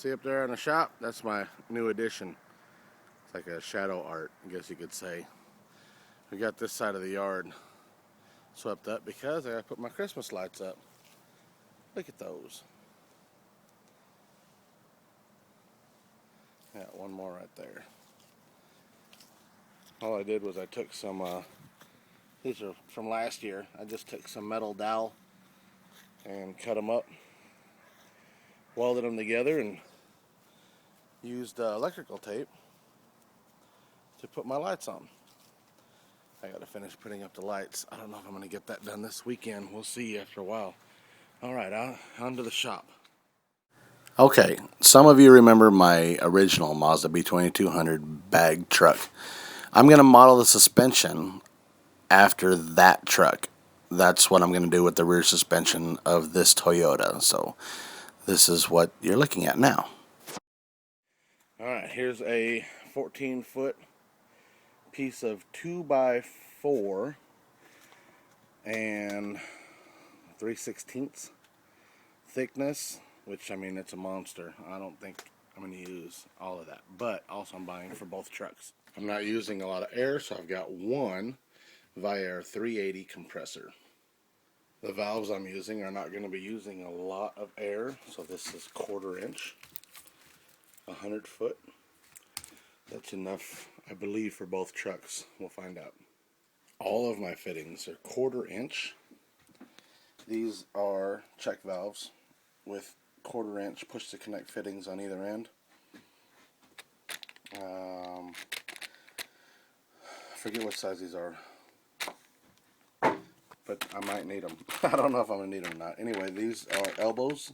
See up there in the shop? That's my new addition. It's like a shadow art, I guess you could say. We got this side of the yard swept up because I gotta put my Christmas lights up. Look at those. Yeah, one more right there. All I did was I took some, these are from last year. I just took some metal dowel and cut them up, welded them together, and used electrical tape to put my lights on. I gotta finish putting up the lights. I don't know if I'm gonna get that done this weekend. We'll see after a while. Alright, on to the shop. Okay, some of you remember my original Mazda B2200 bag truck. I'm gonna model the suspension after that truck. That's what I'm gonna do with the rear suspension of this Toyota. So this is what you're looking at now. Alright, here's a 14-foot piece of 2x4 and 3/16 thickness, which, I mean, it's a monster. I don't think I'm going to use all of that, but also I'm buying for both trucks. I'm not using a lot of air, so I've got one Air 380 compressor. The valves I'm using are not going to be using a lot of air, so this is 1/4 inch, 100 foot. That's enough, I believe, for both trucks. We'll find out. All of my fittings are 1/4 inch. These are check valves with 1/4 inch push to connect fittings on either end. I forget what size these are, but I might need them. I don't know if I'm going to need them or not. Anyway, these are elbows,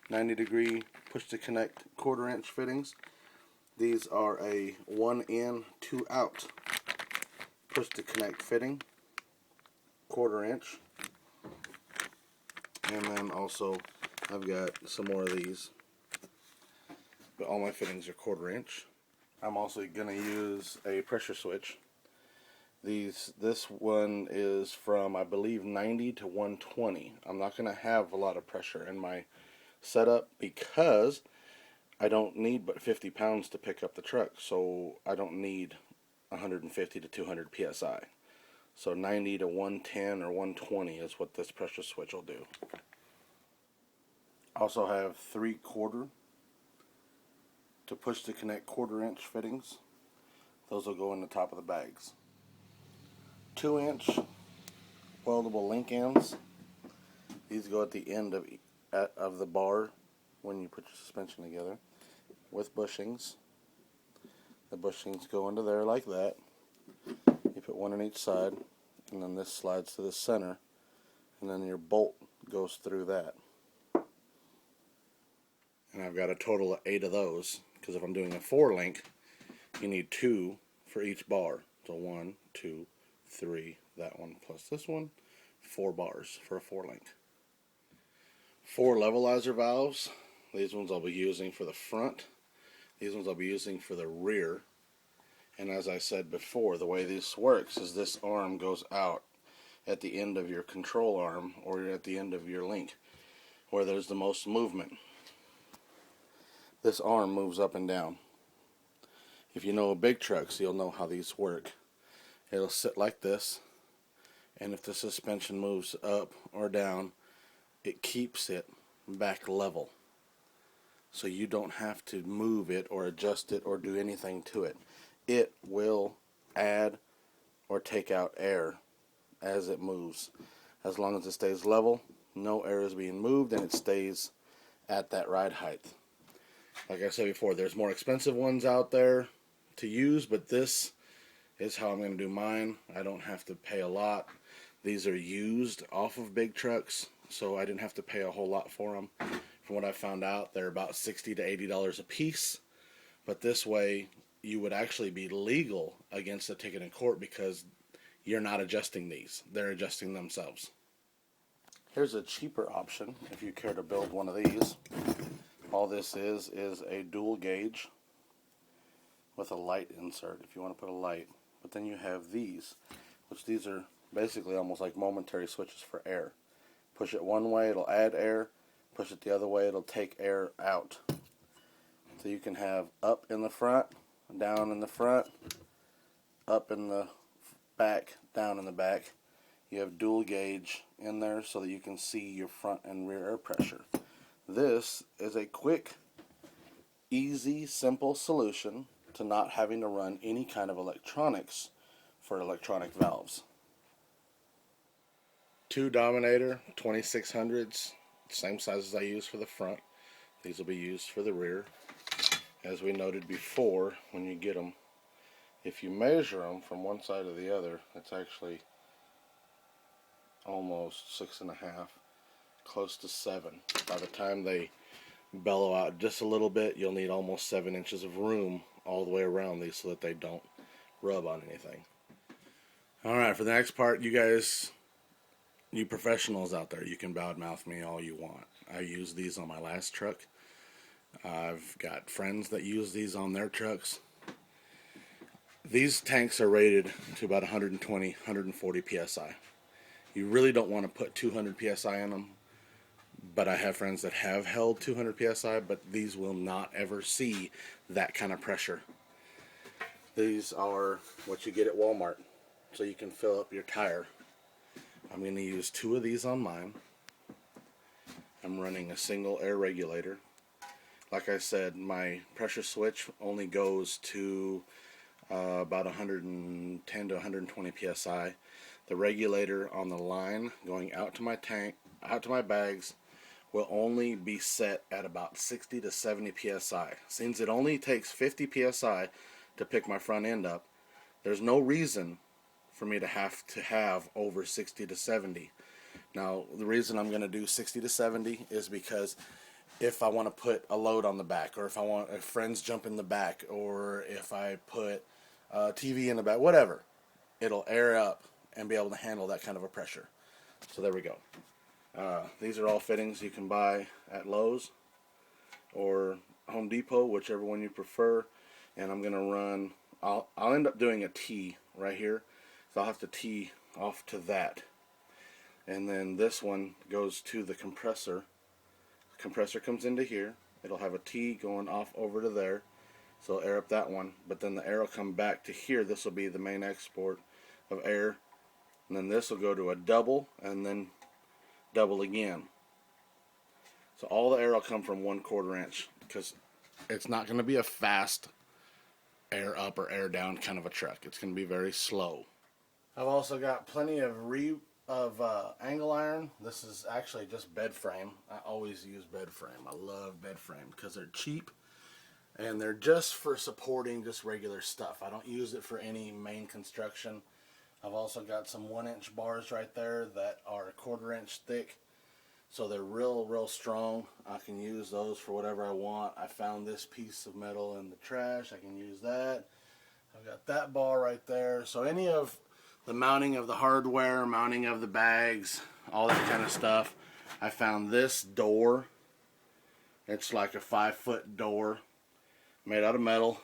90-degree push to connect 1/4 inch fittings. These are a 1 in, 2 out push to connect fitting, 1/4 inch. And then also I've got some more of these, but all my fittings are 1/4 inch. I'm also going to use a pressure switch. This one is from, I believe, 90 to 120. I'm not going to have a lot of pressure in my setup because I don't need but 50 pounds to pick up the truck, so I don't need 150 to 200 psi. So 90 to 110 or 120 is what this pressure switch will do. I also have 3/4 to push to connect 1/4 inch fittings. Those will go in the top of the bags. 2 inch weldable link ends. These go at the end of the bar when you put your suspension together with bushings. The bushings go into there like that. You put one on each side, and then this slides to the center, and then your bolt goes through that. And I've got a total of 8 of those, because if I'm doing a 4-link, you need 2 for each bar. So 1, 2, 3, that one plus this one, 4 bars for a 4-link. 4 levelizer valves. These ones I'll be using for the front. These ones I'll be using for the rear. And as I said before, the way this works is this arm goes out at the end of your control arm or at the end of your link where there's the most movement. This arm moves up and down. If you know big trucks, you'll know how these work. It'll sit like this, and if the suspension moves up or down, it keeps it back level. So you don't have to move it or adjust it or do anything to it. It will add or take out air as it moves. As long as it stays level, no air is being moved, and it stays at that ride height. Like I said before, there's more expensive ones out there to use, but this is how I'm going to do mine. I don't have to pay a lot. These are used off of big trucks, so I didn't have to pay a whole lot for them. From what I found out, they're about $60 to $80 a piece. But this way, you would actually be legal against a ticket in court because you're not adjusting these. They're adjusting themselves. Here's a cheaper option if you care to build one of these. All this is a dual gauge with a light insert if you want to put a light. But then you have these, which these are basically almost like momentary switches for air. Push it one way, it'll add air. Push it the other way, it'll take air out. So you can have up in the front, down in the front, up in the back, down in the back. You have dual gauge in there so that you can see your front and rear air pressure. This is a quick, easy, simple solution to not having to run any kind of electronics for electronic valves. 2 Dominator 2600s, same size as I use for the front. These will be used for the rear. As we noted before, when you get them, if you measure them from one side to the other, it's actually almost 6.5, close to 7. By the time they bellow out just a little bit, you'll need almost 7 inches of room all the way around these so that they don't rub on anything. Alright, for the next part, you guys, you professionals out there, you can badmouth me all you want. I used these on my last truck. I've got friends that use these on their trucks. These tanks are rated to about 120, 140 psi. You really don't want to put 200 psi in them, but I have friends that have held 200 psi, but these will not ever see that kind of pressure. These are what you get at Walmart, so you can fill up your tire. I'm going to use 2 of these on mine. I'm running a single air regulator. Like I said, my pressure switch only goes to about 110 to 120 psi. The regulator on the line going out to my tank, out to my bags, will only be set at about 60 to 70 psi. Since it only takes 50 psi to pick my front end up, there's no reason for me to have over 60 to 70. Now, the reason I'm going to do 60 to 70 is because if I want to put a load on the back, or if I want a friends jump in the back, or if I put a TV in the back, whatever, it'll air up and be able to handle that kind of a pressure. So there we go. These are all fittings you can buy at Lowe's or Home Depot, whichever one you prefer. And I'm going to run, I'll end up doing a T right here. So I'll have to tee off to that. And then this one goes to the compressor. The compressor comes into here. It'll have a T going off over to there. So it'll air up that one. But then the air will come back to here. This will be the main export of air. And then this will go to a double, and then double again. So all the air will come from 1/4 inch, because it's not going to be a fast air up or air down kind of a truck. It's going to be very slow. I've also got plenty of angle iron. This is actually just bed frame. I always use bed frame. I love bed frame because they're cheap and they're just for supporting just regular stuff. I don't use it for any main construction. I've also got some 1-inch bars right there that are 1/4 inch thick, so they're real strong. I can use those for whatever I want. I found this piece of metal in the trash. I can use that. I've got that bar right there. So any of the mounting of the hardware, mounting of the bags, all that kind of stuff. I found this door. It's like a 5-foot door made out of metal.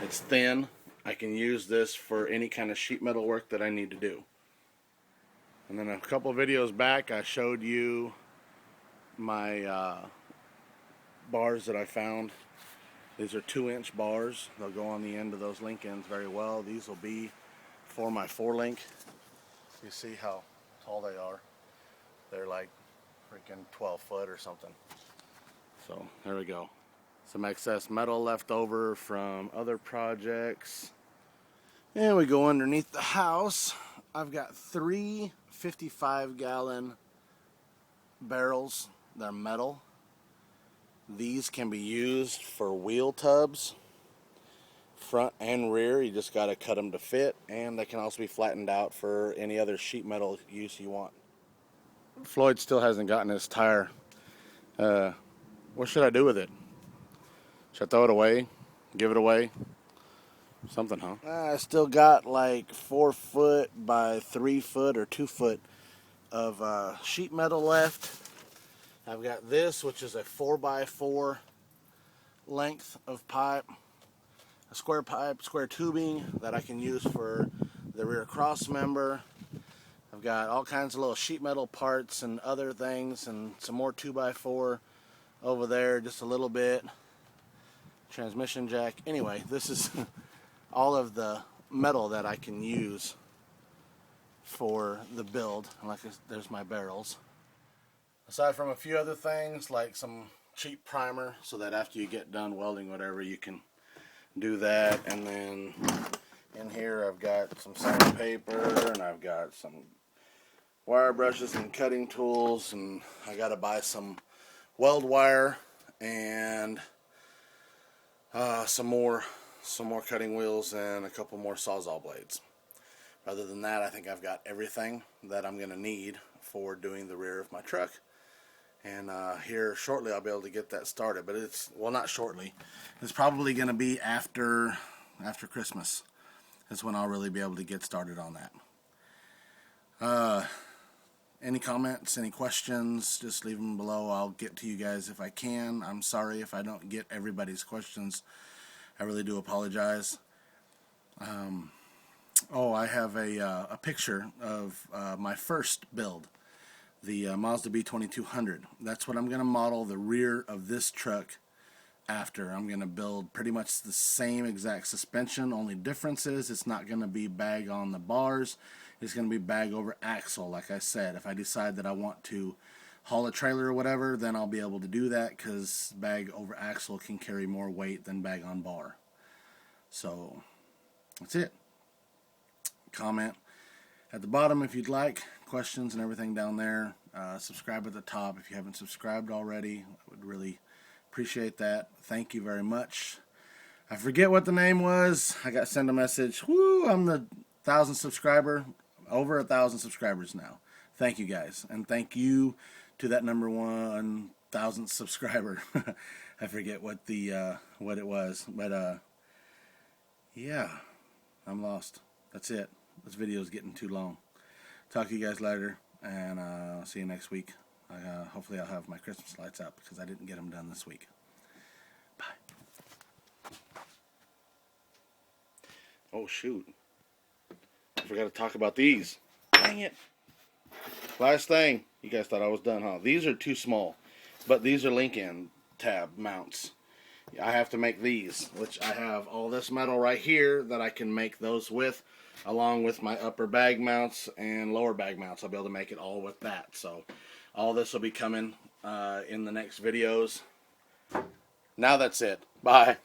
It's thin. I can use this for any kind of sheet metal work that I need to do. And then a couple of videos back, I showed you my bars that I found. These are 2-inch bars. They'll go on the end of those link ends very well. These will be for my 4-link. You see how tall they are. They're like freaking 12 foot or something. So there we go. Some excess metal left over from other projects. And we go underneath the house. I've got 3 55-gallon barrels. They're metal. These can be used for wheel tubs, front and rear. You just got to cut them to fit, and they can also be flattened out for any other sheet metal use you want. Floyd still hasn't gotten his tire. What should I do with it? Should I throw it away? Give it away? Something, huh? I still got like 4 foot by 3 foot or 2 foot of sheet metal left. I've got this, which is a 4x4 length of pipe, a square pipe, square tubing that I can use for the rear cross member. I've got all kinds of little sheet metal parts and other things, and some more 2x4 over there, just a little bit. transmission jack. Anyway, this is all of the metal that I can use for the build. And like there's my barrels. Aside from a few other things like some cheap primer so that after you get done welding whatever you can do that. And then in here I've got some sandpaper and I've got some wire brushes and cutting tools, and I gotta buy some weld wire and some more cutting wheels and a couple more Sawzall blades. Other than that, I think I've got everything that I'm gonna need for doing the rear of my truck. And here shortly I'll be able to get that started, but it's, well, not shortly, it's probably gonna be after Christmas. That's when I'll really be able to get started on that. Any comments, any questions, just leave them below. I'll get to you guys if I can. I'm sorry if I don't get everybody's questions. I really do apologize. Oh, I have a picture of my first build, the Mazda B2200. That's what I'm going to model the rear of this truck after. I'm going to build pretty much the same exact suspension. Only difference is it's not going to be bag on the bars. It's going to be bag over axle. Like I said, if I decide that I want to haul a trailer or whatever, then I'll be able to do that, because bag over axle can carry more weight than bag on bar. So that's it. Comment at the bottom if you'd like, questions and everything down there. Subscribe at the top if you haven't subscribed already. I would really appreciate that. Thank you very much. I forget what the name was. I got sent a message. Woo, I'm the 1,000th subscriber. Over 1,000 subscribers now. Thank you guys, and thank you to that number 1,000th subscriber. I forget what it was, but yeah, I'm lost. That's it. This video is getting too long. Talk to you guys later, and I'll see you next week. Hopefully I'll have my Christmas lights out, because I didn't get them done this week. Bye. Oh shoot. I forgot to talk about these. Dang it. Last thing. You guys thought I was done, huh? These are too small. But these are link-in tab mounts. I have to make these, which I have all this metal right here that I can make those with, along with my upper bag mounts and lower bag mounts. I'll be able to make it all with that. So all this will be coming in the next videos. Now that's it. Bye.